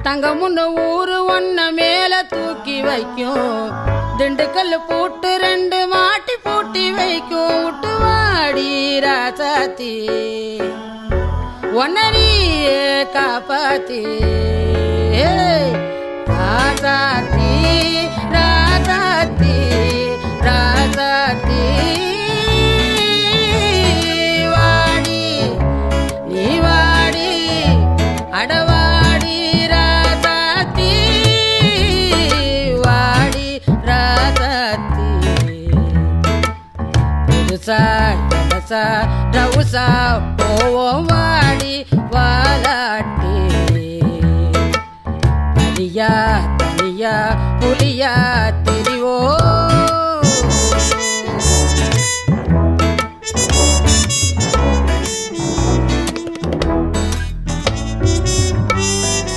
தங்க முன்ன ஊரு ஒன்ன மேல தூக்கி வைக்கும் திண்டுக்கல் பூட்டு 2 மாட்டி பூட்டி வைக்கும் விட்டு வாடி ராசாத்தி ஒன்னரியே காப்பாத்தி ராசாத்தி ராசாத்தி ராசாத்தி வாடி நீ வாடி அடவாடி ராசாத்தி வாடி ராசாத்தி புதுசா இடசா ரவுசா போவோம் வாடி வாலாட்டி தனியா தனியா புலியா